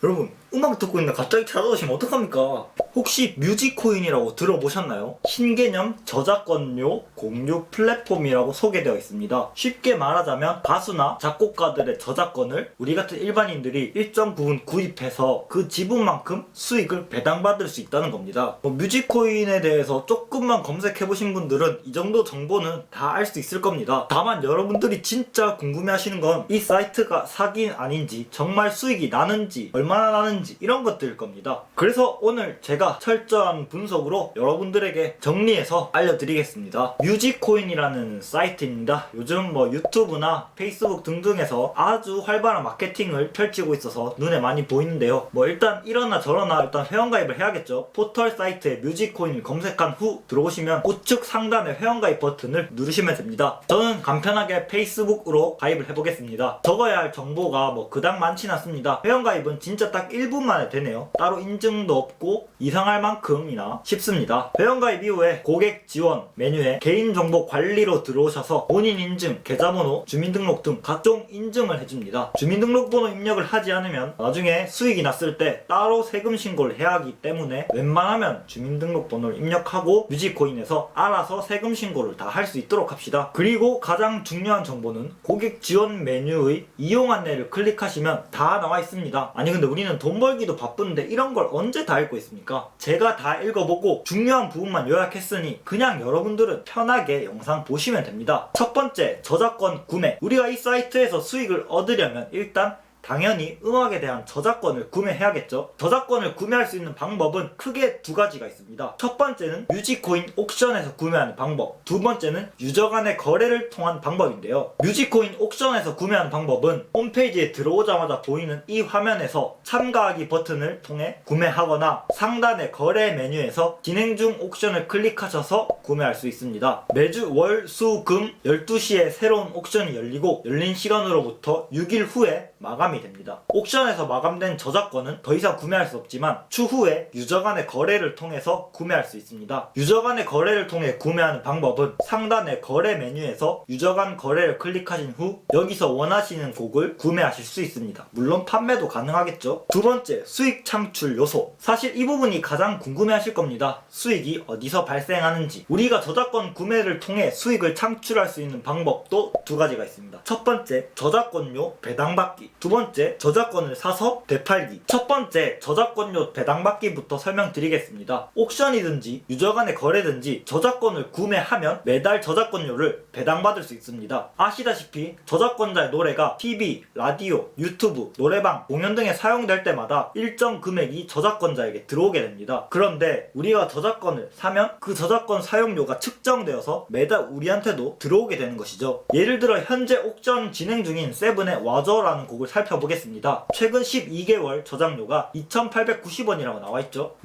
여러분, 음악 듣고 있는데 갑자기 찾아오시면 어떡합니까? 혹시 뮤직코인이라고 들어보셨나요? 신개념 저작권료 공유 플랫폼이라고 소개되어 있습니다. 쉽게 말하자면 가수나 작곡가들의 저작권을 우리 같은 일반인들이 일정 부분 구입해서 그 지분만큼 수익을 배당받을 수 있다는 겁니다. 뮤직코인에 대해서 조금만 검색해보신 분들은 이 정도 정보는 다 알 수 있을 겁니다. 다만 여러분들이 진짜 궁금해하시는 건 이 사이트가 사기는 아닌지, 정말 수익이 나는지, 얼마나 나는지 이런 것들일 겁니다. 그래서 오늘 제가 철저한 분석으로 여러분들에게 정리해서 알려드리겠습니다. 뮤직코인이라는 사이트입니다. 요즘 유튜브나 페이스북 등등에서 아주 활발한 마케팅을 펼치고 있어서 눈에 많이 보이는데요. 일단 이러나 저러나 일단 회원가입을 해야겠죠. 포털 사이트에 뮤직코인을 검색한 후 들어오시면 우측 상단의 회원가입 버튼을 누르시면 됩니다. 저는 간편하게 페이스북으로 가입을 해보겠습니다. 적어야 할 정보가 그닥 많진 않습니다. 회원가입은 진짜 딱 1분 만에 되네요. 따로 인증도 없고 이상할 만큼이나 쉽습니다. 회원가입 이후에 고객 지원 메뉴에 개인정보 관리로 들어오셔서 본인 인증, 계좌번호, 주민등록 등 각종 인증을 해줍니다. 주민등록번호 입력을 하지 않으면 나중에 수익이 났을 때 따로 세금 신고를 해야 하기 때문에 웬만하면 주민등록번호를 입력하고 뮤직코인에서 알아서 세금 신고를 다 할 수 있도록 합시다. 그리고 가장 중요한 정보는 고객 지원 메뉴의 이용 안내를 클릭하시면 다 나와 있습니다. 아니 근데 우리는 돈 벌기도 바쁜데 이런 걸 언제 다 읽고 있습니까? 제가 다 읽어보고 중요한 부분만 요약했으니 그냥 여러분들은 편하게 영상 보시면 됩니다. 첫 번째, 저작권 구매. 우리가 이 사이트에서 수익을 얻으려면 일단 당연히 음악에 대한 저작권을 구매해야겠죠. 저작권을 구매할 수 있는 방법은 크게 두 가지가 있습니다. 첫 번째는 뮤직코인 옥션에서 구매하는 방법, 두 번째는 유저 간의 거래를 통한 방법인데요. 뮤직코인 옥션에서 구매하는 방법은 홈페이지에 들어오자마자 보이는 이 화면에서 참가하기 버튼을 통해 구매하거나 상단의 거래 메뉴에서 진행 중 옥션을 클릭하셔서 구매할 수 있습니다. 매주 월, 수, 금 12시에 새로운 옥션이 열리고 열린 시간으로부터 6일 후에 마감이 됩니다. 옥션에서 마감된 저작권은 더 이상 구매할 수 없지만 추후에 유저 간의 거래를 통해서 구매할 수 있습니다. 유저 간의 거래를 통해 구매하는 방법은 상단의 거래 메뉴에서 유저 간 거래를 클릭하신 후 여기서 원하시는 곡을 구매하실 수 있습니다. 물론 판매도 가능하겠죠. 두 번째, 수익 창출 요소. 사실 이 부분이 가장 궁금해하실 겁니다. 수익이 어디서 발생하는지. 우리가 저작권 구매를 통해 수익을 창출할 수 있는 방법도 두 가지가 있습니다. 첫 번째, 저작권료 배당받기. 두 번째, 저작권을 사서 되팔기. 첫 번째, 저작권료 배당받기부터 설명드리겠습니다. 옥션이든지 유저 간의 거래든지 저작권을 구매하면 매달 저작권료를 배당받을 수 있습니다. 아시다시피 저작권자의 노래가 TV, 라디오, 유튜브, 노래방, 공연 등에 사용될 때마다 일정 금액이 저작권자에게 들어오게 됩니다. 그런데 우리가 저작권을 사면 그 저작권 사용료가 측정되어서 매달 우리한테도 들어오게 되는 것이죠. 예를 들어 현재 옥션 진행 중인 세븐의 와저라는 곡을 살펴보겠습니다. 최근 12개월 저작료가 2,890원이라고 나와있죠.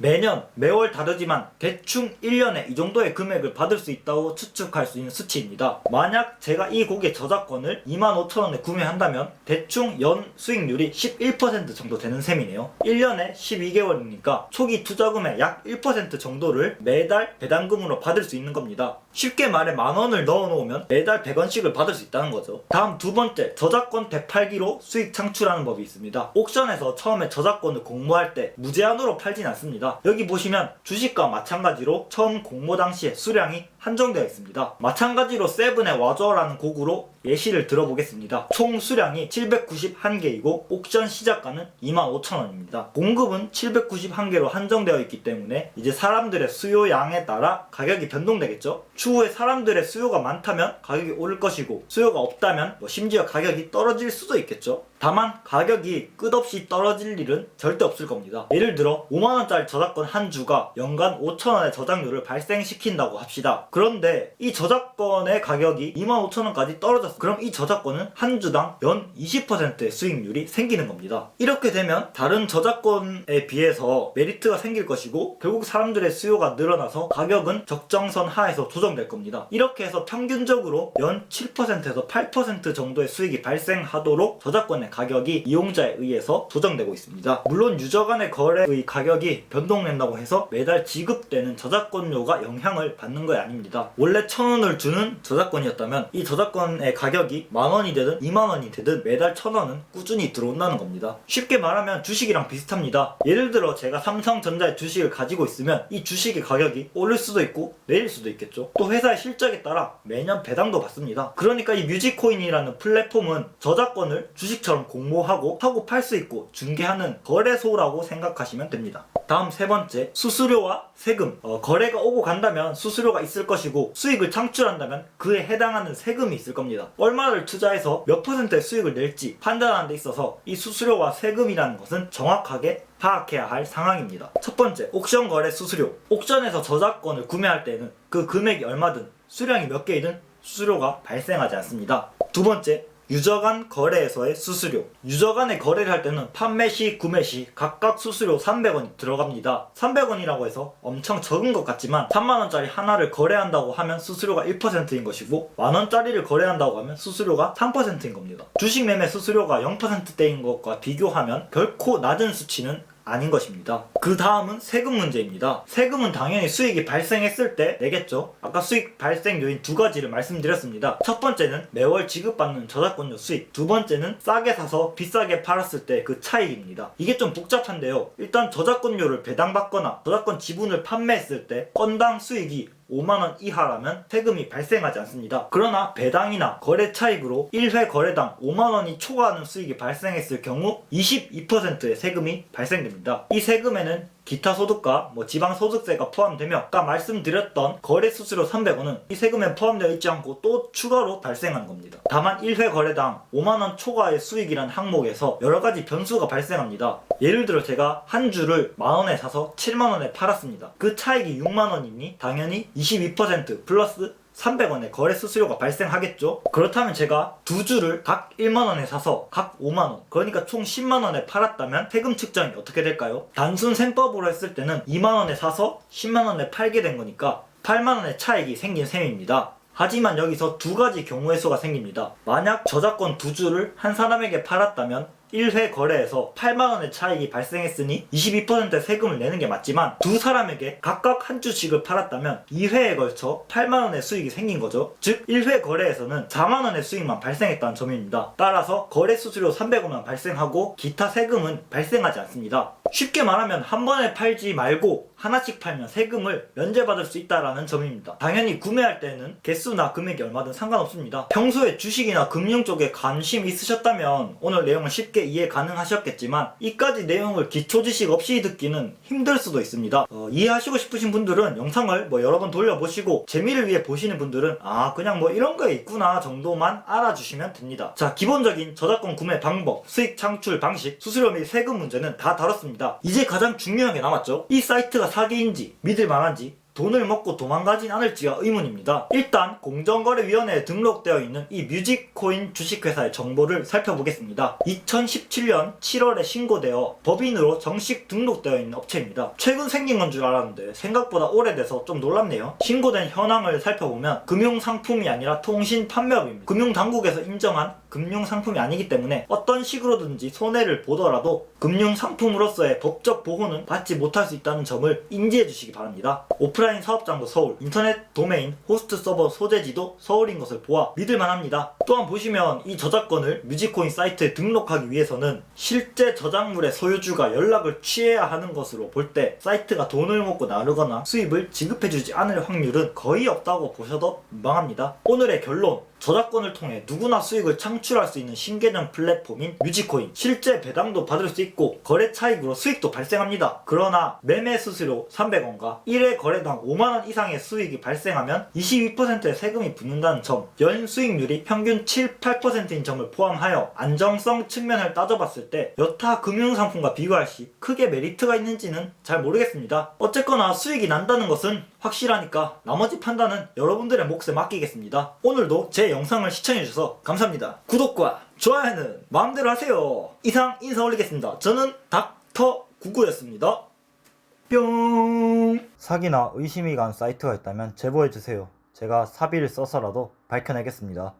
매월 다르지만 대충 1년에 이 정도의 금액을 받을 수 있다고 추측할 수 있는 수치입니다. 만약 제가 이 곡의 저작권을 25,000원에 구매한다면 대충 연 수익률이 11% 정도 되는 셈이네요. 1년에 12개월이니까 초기 투자금의 약 1% 정도를 매달 배당금으로 받을 수 있는 겁니다. 쉽게 말해 만원을 넣어놓으면 매달 100원씩을 받을 수 있다는 거죠. 다음 두 번째, 저작권 되팔기로 수익 창출하는 법이 있습니다. 옥션에서 처음에 저작권을 공모할 때 무제한으로 팔진 않습니다. 여기 보시면 주식과 마찬가지로 처음 공모 당시에 수량이 한정되어 있습니다. 마찬가지로 세븐의 와저라는 곡으로 예시를 들어보겠습니다. 총 수량이 791개이고 옥션 시작가는 25,000원입니다. 공급은 791개로 한정되어 있기 때문에 이제 사람들의 수요량에 따라 가격이 변동되겠죠. 추후에 사람들의 수요가 많다면 가격이 오를 것이고 수요가 없다면 심지어 가격이 떨어질 수도 있겠죠. 다만 가격이 끝없이 떨어질 일은 절대 없을 겁니다. 예를 들어 5만원짜리 저작권 한 주가 연간 5,000원의 저작료를 발생시킨다고 합시다. 그런데 이 저작권의 가격이 25,000원까지 떨어졌어. 그럼 이 저작권은 한 주당 연 20%의 수익률이 생기는 겁니다. 이렇게 되면 다른 저작권에 비해서 메리트가 생길 것이고 결국 사람들의 수요가 늘어나서 가격은 적정선 하에서 조정될 겁니다. 이렇게 해서 평균적으로 연 7%에서 8% 정도의 수익이 발생하도록 저작권의 가격이 이용자에 의해서 조정되고 있습니다. 물론 유저 간의 거래의 가격이 변동된다고 해서 매달 지급되는 저작권료가 영향을 받는 거 아닙니다. 원래 1,000원을 주는 저작권이었다면 이 저작권의 가격이 만원이 되든 2만원이 되든 매달 1,000원은 꾸준히 들어온다는 겁니다. 쉽게 말하면 주식이랑 비슷합니다. 예를 들어 제가 삼성전자의 주식을 가지고 있으면 이 주식의 가격이 오를 수도 있고 내릴 수도 있겠죠. 또 회사의 실적에 따라 매년 배당도 받습니다. 그러니까 이 뮤직코인이라는 플랫폼은 저작권을 주식처럼 공모하고 사고 팔 수 있고 중개하는 거래소라고 생각하시면 됩니다. 다음 세 번째, 수수료와 세금. 거래가 오고 간다면 수수료가 있을 것이고 수익을 창출한다면 그에 해당하는 세금이 있을 겁니다. 얼마를 투자해서 몇 %의 수익을 낼지 판단하는 데 있어서 이 수수료와 세금이라는 것은 정확하게 파악해야 할 상황입니다. 첫 번째, 옥션 거래 수수료. 옥션에서 저작권을 구매할 때는 그 금액이 얼마든 수량이 몇 개이든 수수료가 발생하지 않습니다. 두 번째, 유저 간 거래에서의 수수료. 유저 간의 거래를 할 때는 판매 시, 구매 시 각각 수수료 300원이 들어갑니다. 300원이라고 해서 엄청 적은 것 같지만 3만원짜리 하나를 거래한다고 하면 수수료가 1%인 것이고 만원짜리를 거래한다고 하면 수수료가 3%인 겁니다. 주식 매매 수수료가 0%대인 것과 비교하면 결코 낮은 수치는 아닌 것입니다. 그 다음은 세금 문제입니다. 세금은 당연히 수익이 발생했을 때 내겠죠. 아까 수익 발생 요인 두 가지를 말씀드렸습니다. 첫 번째는 매월 지급받는 저작권료 수익, 두 번째는 싸게 사서 비싸게 팔았을 때 그 차익입니다. 이게 좀 복잡한데요. 일단 저작권료를 배당받거나 저작권 지분을 판매했을 때 건당 수익이 5만원 이하라면 세금이 발생하지 않습니다. 그러나 배당이나 거래 차익으로 1회 거래당 5만원이 초과하는 수익이 발생했을 경우 22%의 세금이 발생됩니다. 이 세금에는 기타 소득과 지방소득세가 포함되며 아까 말씀드렸던 거래 수수료 300원은 이 세금에 포함되어 있지 않고 또 추가로 발생하는 겁니다. 다만 1회 거래당 5만원 초과의 수익이라는 항목에서 여러가지 변수가 발생합니다. 예를 들어 제가 한 주를 만원에 사서 7만원에 팔았습니다. 그 차익이 6만원이니 당연히 22% 플러스 300원의 거래 수수료가 발생하겠죠. 그렇다면 제가 두 주를 각 1만원에 사서 각 5만원, 그러니까 총 10만원에 팔았다면 세금 측정이 어떻게 될까요? 단순 셈법으로 했을 때는 2만원에 사서 10만원에 팔게 된 거니까 8만원의 차익이 생긴 셈입니다. 하지만 여기서 두 가지 경우의 수가 생깁니다. 만약 저작권 두 주를 한 사람에게 팔았다면 1회 거래에서 8만원의 차익이 발생했으니 22%의 세금을 내는 게 맞지만 두 사람에게 각각 한 주씩을 팔았다면 2회에 걸쳐 8만원의 수익이 생긴 거죠. 즉 1회 거래에서는 4만원의 수익만 발생했다는 점입니다. 따라서 거래 수수료 300원만 발생하고 기타 세금은 발생하지 않습니다. 쉽게 말하면 한 번에 팔지 말고 하나씩 팔면 세금을 면제받을 수 있다는 점입니다. 당연히 구매할 때는 개수나 금액이 얼마든 상관없습니다. 평소에 주식이나 금융 쪽에 관심 있으셨다면 오늘 내용을 쉽게 이해 가능하셨겠지만 이까지 내용을 기초 지식 없이 듣기는 힘들 수도 있습니다. 이해하시고 싶으신 분들은 영상을 여러 번 돌려보시고 재미를 위해 보시는 분들은 그냥 이런 거 있구나 정도만 알아주시면 됩니다. 자, 기본적인 저작권 구매 방법, 수익 창출 방식, 수수료 및 세금 문제는 다 다뤘습니다. 이제 가장 중요한 게 남았죠. 이 사이트가 사기인지 믿을 만한지 돈을 먹고 도망가진 않을지가 의문입니다. 일단 공정거래위원회에 등록되어 있는 이 뮤직코인 주식회사의 정보를 살펴보겠습니다. 2017년 7월에 신고되어 법인으로 정식 등록되어 있는 업체입니다. 최근 생긴 건 줄 알았는데 생각보다 오래돼서 좀 놀랍네요. 신고된 현황을 살펴보면 금융상품이 아니라 통신판매업입니다. 금융당국에서 인정한 금융상품이 아니기 때문에 어떤 식으로든지 손해를 보더라도 금융상품으로서의 법적 보호는 받지 못할 수 있다는 점을 인지해 주시기 바랍니다. 오프라인 사업장도 서울, 인터넷 도메인, 호스트 서버 소재지도 서울인 것을 보아 믿을만합니다. 또한 보시면 이 저작권을 뮤직코인 사이트에 등록하기 위해서는 실제 저작물의 소유주가 연락을 취해야 하는 것으로 볼 때 사이트가 돈을 먹고 나르거나 수입을 지급해주지 않을 확률은 거의 없다고 보셔도 무방합니다. 오늘의 결론, 저작권을 통해 누구나 수익을 창출할 수 있는 신개념 플랫폼인 뮤직코인. 실제 배당도 받을 수 있고 거래 차익으로 수익도 발생합니다. 그러나 매매 수수료 300원과 1회 거래당 5만원 이상의 수익이 발생하면 22%의 세금이 붙는다는 점, 연 수익률이 평균 7, 8%인 점을 포함하여 안정성 측면을 따져봤을 때 여타 금융상품과 비교할 시 크게 메리트가 있는지는 잘 모르겠습니다. 어쨌거나 수익이 난다는 것은 확실하니까 나머지 판단은 여러분들의 몫에 맡기겠습니다. 오늘도 제 영상을 시청해주셔서 감사합니다. 구독과 좋아요는 마음대로 하세요. 이상 인사 올리겠습니다. 저는 닥터99였습니다. 뿅. 사기나 의심이 간 사이트가 있다면 제보해주세요. 제가 사비를 써서라도 밝혀내겠습니다.